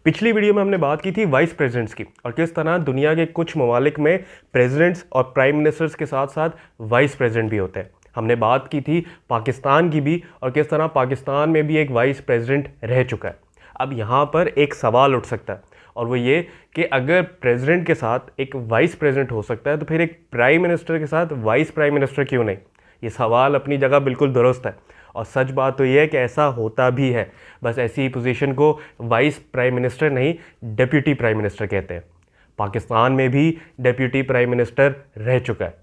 पिछली वीडियो में हमने बात की थी वाइस प्रेसिडेंट्स की और किस तरह दुनिया के कुछ ममालिक में प्रेसिडेंट्स और प्राइम मिनिस्टर्स के साथ साथ वाइस प्रेसिडेंट भी होते हैं। हमने बात की थी पाकिस्तान की भी और किस तरह पाकिस्तान में भी एक वाइस प्रेसिडेंट रह चुका है। अब यहाँ पर एक सवाल उठ सकता है और वो ये कि अगर प्रेसिडेंट के साथ एक वाइस प्रेसिडेंट हो सकता है तो फिर एक प्राइम मिनिस्टर के साथ वाइस प्राइम मिनिस्टर क्यों नहीं। ये सवाल अपनी जगह बिल्कुल दुरुस्त है और सच बात तो ये है कि ऐसा होता भी है। बस ऐसी ही पोजीशन को वाइस प्राइम मिनिस्टर नहीं डेप्यूटी प्राइम मिनिस्टर कहते हैं। पाकिस्तान में भी डेप्यूटी प्राइम मिनिस्टर रह चुका है।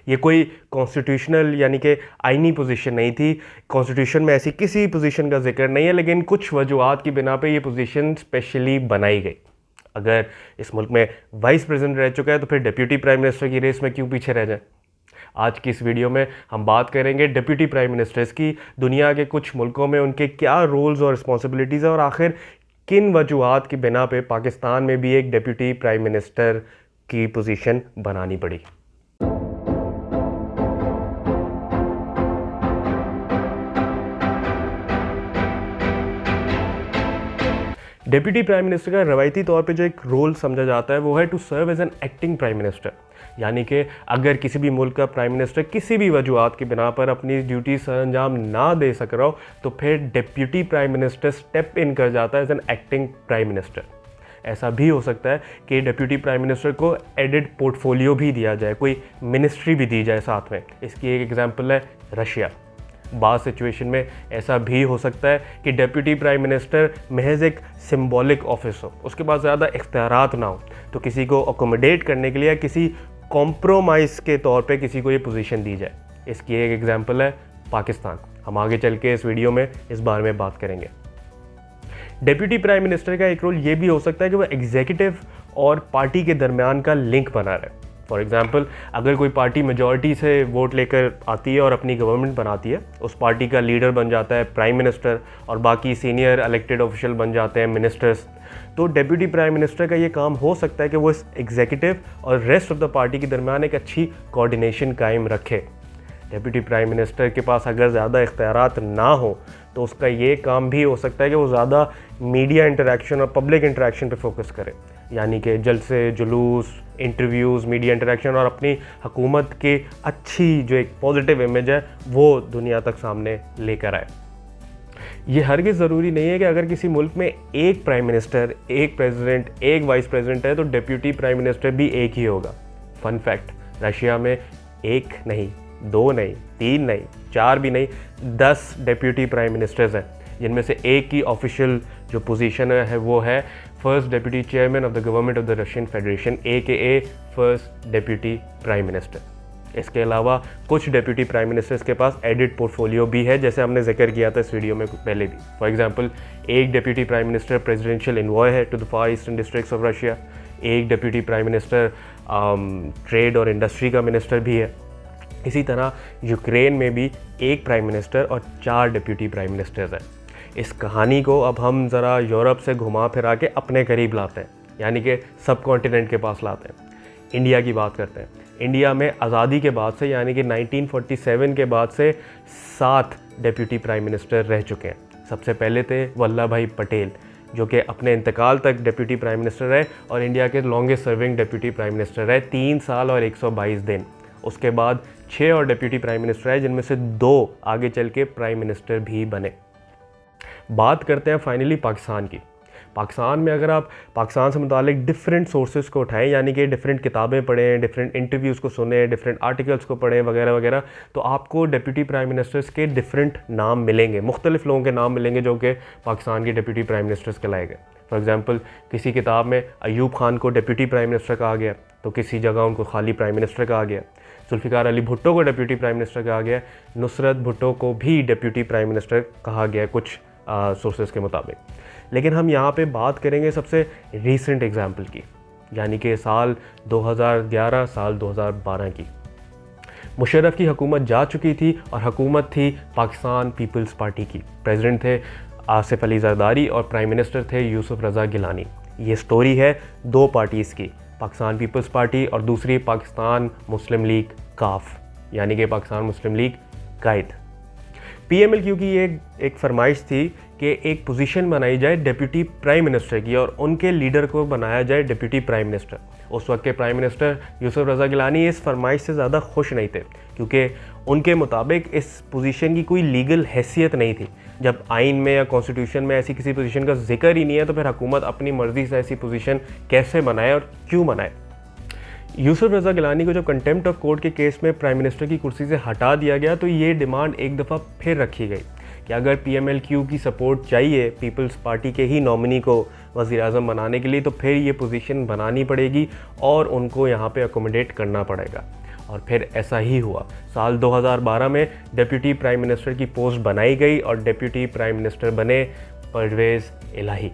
ये कोई कॉन्स्टिट्यूशनल यानी कि आईनी पोजीशन नहीं थी। कॉन्स्टिट्यूशन में ऐसी किसी पोजीशन का जिक्र नहीं है, लेकिन कुछ वजूहात की बिना पे ये पोजीशन स्पेशली बनाई गई। अगर इस मुल्क में वाइस प्रेसिडेंट रह चुका है तो फिर डेप्यूटी प्राइम मिनिस्टर की रेस में क्यों पीछे रह जाए। आज की इस वीडियो में हम बात करेंगे डिप्टी प्राइम मिनिस्टर्स की, दुनिया के कुछ मुल्कों में उनके क्या रोल्स और रिस्पॉन्सिबिलिटीज़ है और आखिर किन वजूहात की बिना पे पाकिस्तान में भी एक डिप्टी प्राइम मिनिस्टर की पोजीशन बनानी पड़ी। डिप्टी प्राइम मिनिस्टर का रवायती तौर पे जो एक रोल समझा जाता है वो है to serve as an acting prime minister, यानी कि अगर किसी भी मुल्क का प्राइम मिनिस्टर किसी भी वजूहात की बिना पर अपनी ड्यूटी सर अंजाम ना दे सक रहा हो तो फिर deputy prime minister step in कर जाता है as an acting prime minister. ऐसा भी हो सकता है कि डिप्टी प्राइम मिनिस्टर को एडेड पोर्टफोलियो भी दिया जाए, कोई मिनिस्ट्री भी दी जाए साथ में। इसकी एक एग्जाम्पल है रशिया। बाज़ सिचुएशन में ऐसा भी हो सकता है कि डिप्टी प्राइम मिनिस्टर महज एक सिंबॉलिक ऑफिस हो, उसके पास ज़्यादा इख्तियारात ना हो, तो किसी को अकोमोडेट करने के लिए किसी कॉम्प्रोमाइज़ के तौर पे किसी को ये पोजीशन दी जाए। इसकी एक एग्जांपल है पाकिस्तान। हम आगे चल के इस वीडियो में इस बारे में बात करेंगे। डिप्टी प्राइम मिनिस्टर का एक रोल ये भी हो सकता है कि वह एग्जीक्यूटिव और पार्टी के दरमियान का लिंक बना रहे। फॉर एग्जांपल, अगर कोई पार्टी मेजॉरिटी से वोट लेकर आती है और अपनी गवर्नमेंट बनाती है, उस पार्टी का लीडर बन जाता है प्राइम मिनिस्टर और बाकी सीनियर इलेक्टेड ऑफिशियल बन जाते हैं मिनिस्टर्स, तो डिप्टी प्राइम मिनिस्टर का ये काम हो सकता है कि वो इस एग्जीक्यूटिव और रेस्ट ऑफ द पार्टी के दरमियान एक अच्छी कोऑर्डिनेशन कायम रखे। डिप्टी प्राइम मिनिस्टर के पास अगर ज़्यादा इख्तियारात ना हो तो उसका ये काम भी हो सकता है कि वो ज़्यादा मीडिया इंटरेक्शन और पब्लिक इंटरेक्शन पे फोकस करे, यानी कि जलसे जुलूस, इंटरव्यूज़, मीडिया इंटरेक्शन और अपनी हुकूमत की अच्छी जो एक पॉजिटिव इमेज है वो दुनिया तक सामने लेकर आए। ये हरगिज़ ज़रूरी नहीं है कि अगर किसी मुल्क में एक प्राइम मिनिस्टर, एक प्रेसिडेंट, एक वाइस प्रेसिडेंट है तो डिप्टी प्राइम मिनिस्टर भी एक ही होगा। फन फैक्ट, रशिया में एक नहीं, दो नहीं, तीन नहीं, चार भी नहीं, 10 डिप्टी प्राइम मिनिस्टर्स हैं, जिनमें से एक की ऑफिशियल जो पोजीशन है वो है first deputy chairman of the government of the Russian federation, AKA first deputy prime minister. इसके अलावा कुछ डिप्टी प्राइम मिनिस्टर्स के पास एडिड पोर्टफोलियो भी है, जैसे हमने जिक्र किया था इस वीडियो में पहले भी। फॉर एग्जांपल, एक deputy prime minister presidential envoy है to the far eastern districts of Russia, एक डिप्टी प्राइम मिनिस्टर ट्रेड और इंडस्ट्री का मिनिस्टर भी है। इसी तरह यूक्रेन में भी एक प्राइम मिनिस्टर और 4 डिप्टी प्राइम मिनिस्टर्स हैं। इस कहानी को अब हम ज़रा यूरोप से घुमा फिरा के अपने करीब लाते हैं, यानी कि सब कॉन्टिनेंट के पास लाते हैं। इंडिया की बात करते हैं। इंडिया में आज़ादी के बाद से यानी कि 1947 के बाद से 7 डिप्टी प्राइम मिनिस्टर रह चुके हैं। सबसे पहले थे वल्लभ भाई पटेल, जो कि अपने इंतकाल तक डिप्टी प्राइम मिनिस्टर रहे और इंडिया के longest serving deputy prime minister रहे, 3 साल और 122 दिन। उसके बाद 6 और डिप्टी प्राइम मिनिस्टर आए, जिनमें से 2 आगे चल के प्राइम मिनिस्टर भी बने। बात करते हैं फाइनली पाकिस्तान की। पाकिस्तान में अगर आप पाकिस्तान से मुतालिक डिफरेंट सोर्सेज को उठाएं, यानी कि डिफरेंट किताबें पढ़ें, डिफरेंट इंटरव्यूज़ को सुने, डिफरेंट आर्टिकल्स को पढ़ें वगैरह वगैरह, तो आपको डिप्टी प्राइम मिनिस्टर्स के डिफरेंट नाम मिलेंगे, मुख्तलिफ लोगों के नाम मिलेंगे जो कि पाकिस्तान के डिप्टी प्राइम मिनिस्टर्स कहलाए गए। फॉर एग्जांपल, किसी किताब में अयूब खान को डिप्टी प्राइम मिनिस्टर कहा गया तो किसी जगह उनको खाली प्राइम मिनिस्टर कहा गया। जुल्फ़िकार अली भुट्टो को डिप्टी प्राइम मिनिस्टर कहा गया, नुसरत भुट्टो को भी डिप्टी प्राइम मिनिस्टर कहा गया कुछ सोर्सेज के मुताबिक। लेकिन हम यहाँ पे बात करेंगे सबसे रीसेंट एग्जाम्पल की, यानी कि साल 2011 साल 2012 की। मुशर्रफ की हुकूमत जा चुकी थी और हुकूमत थी पाकिस्तान पीपल्स पार्टी की। प्रेसिडेंट थे आसिफ अली जरदारी और प्राइम मिनिस्टर थे यूसुफ रज़ा गिलानी। ये स्टोरी है 2 पार्टीज़ की, पाकिस्तान पीपल्स पार्टी और दूसरी पाकिस्तान मुस्लिम लीग काफ, यानी कि पाकिस्तान मुस्लिम लीग कायद। PMLQ की ये एक फरमाइश थी कि एक पोजीशन बनाई जाए डिप्टी प्राइम मिनिस्टर की और उनके लीडर को बनाया जाए डिप्टी प्राइम मिनिस्टर। उस वक्त के प्राइम मिनिस्टर यूसुफ रज़ा गिलानी इस फरमाइश से ज़्यादा खुश नहीं थे, क्योंकि उनके मुताबिक इस पोजीशन की कोई लीगल हैसियत नहीं थी। जब आइन में या कॉन्स्टिट्यूशन में ऐसी किसी पोजीशन का जिक्र ही नहीं है तो फिर हुकूमत अपनी मर्ज़ी से ऐसी पोजीशन कैसे बनाए और क्यों बनाए। यूसुफ रज़ा गिलानी को जब कंटेम्प्ट ऑफ कोर्ट के केस में प्राइम मिनिस्टर की कुर्सी से हटा दिया गया तो ये डिमांड एक दफ़ा फिर रखी गई कि अगर PMLQ की सपोर्ट चाहिए पीपल्स पार्टी के ही नॉमिनी को वज़ीर-ए-आज़म बनाने के लिए तो फिर ये पोजीशन बनानी पड़ेगी और उनको यहाँ पे अकोमोडेट करना पड़ेगा। और फिर ऐसा ही हुआ। साल 2012 में डिप्टी प्राइम मिनिस्टर की पोस्ट बनाई गई और डिप्टी प्राइम मिनिस्टर बने परवेज़ इलाही।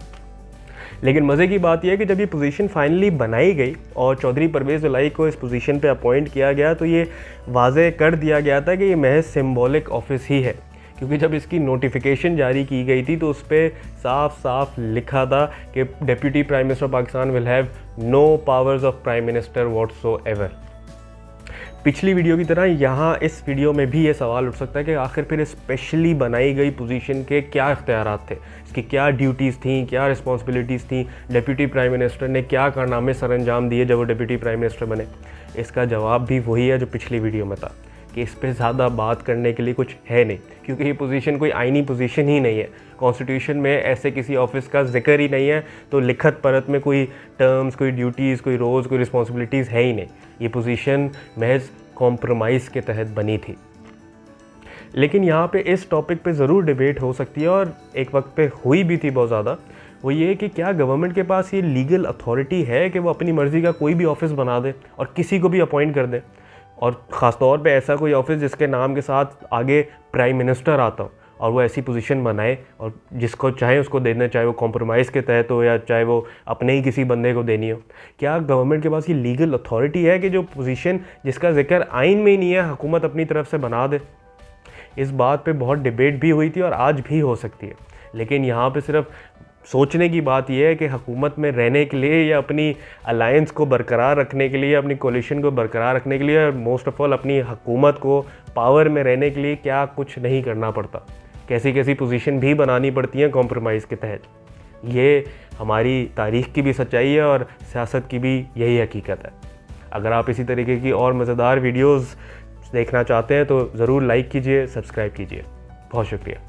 लेकिन मज़े की बात यह है कि जब ये पोजीशन फाइनली बनाई गई और चौधरी परवेज़ इलाही को इस पोजीशन पे अपॉइंट किया गया तो ये वाज़े कर दिया गया था कि ये महज सिंबॉलिक ऑफिस ही है, क्योंकि जब इसकी नोटिफिकेशन जारी की गई थी तो उस पर साफ साफ लिखा था कि deputy prime minister Pakistan will have no powers of prime minister whatsoever. पिछली वीडियो की तरह यहाँ इस वीडियो में भी ये सवाल उठ सकता है कि आखिर फिर स्पेशली बनाई गई पोजीशन के क्या इख्तियारात थे, इसकी क्या ड्यूटीज़ थी, क्या रिस्पॉन्सिबिलिटीज़ थी, डिप्टी प्राइम मिनिस्टर ने क्या कारनामे सर अंजाम दिए जब वो डिप्टी प्राइम मिनिस्टर बने। इसका जवाब भी वही है जो पिछली वीडियो में था कि इस पर ज़्यादा बात करने के लिए कुछ है नहीं, क्योंकि ये पोजीशन कोई आइनी पोजीशन ही नहीं है। कॉन्स्टिट्यूशन में ऐसे किसी ऑफिस का जिक्र ही नहीं है, तो लिखत परत में कोई टर्म्स, कोई ड्यूटीज़, कोई रोल्स, कोई रिस्पॉन्सिबिलिटीज़ है ही नहीं। ये पोजीशन महज कॉम्प्रोमाइज़ के तहत बनी थी। लेकिन यहाँ पे इस टॉपिक पे ज़रूर डिबेट हो सकती है और एक वक्त पे हुई भी थी बहुत ज़्यादा। वो ये कि क्या गवर्नमेंट के पास ये लीगल अथॉरिटी है कि वो अपनी मर्ज़ी का कोई भी ऑफिस बना दे और किसी को भी अपॉइंट कर दे, और ख़ास तौर पे ऐसा कोई ऑफिस जिसके नाम के साथ आगे प्राइम मिनिस्टर आता हो और वो ऐसी पोजीशन बनाए और जिसको चाहे उसको देना, चाहे वो कॉम्प्रोमाइज़ के तहत हो या चाहे वो अपने ही किसी बंदे को देनी हो। क्या गवर्नमेंट के पास ये लीगल अथॉरिटी है कि जो पोजीशन जिसका जिक्र आइन में ही नहीं है हुकूमत अपनी तरफ से बना दे? इस बात पे बहुत डिबेट भी हुई थी और आज भी हो सकती है। लेकिन यहाँ पे सिर्फ सोचने की बात यह है कि हुकूमत में रहने के लिए या अपनी अलायंस को बरकरार रखने के लिए, अपनी कोलिशन को बरकरार रखने के लिए, मोस्ट ऑफ ऑल अपनी हुकूमत को पावर में रहने के लिए क्या कुछ नहीं करना पड़ता, कैसी कैसी पोजीशन भी बनानी पड़ती हैं कॉम्प्रोमाइज़ के तहत। ये हमारी तारीख़ की भी सच्चाई है और सियासत की भी यही हकीकत है। अगर आप इसी तरीके की और मज़ेदार वीडियोज़ देखना चाहते हैं तो ज़रूर लाइक कीजिए, सब्सक्राइब कीजिए। बहुत शुक्रिया।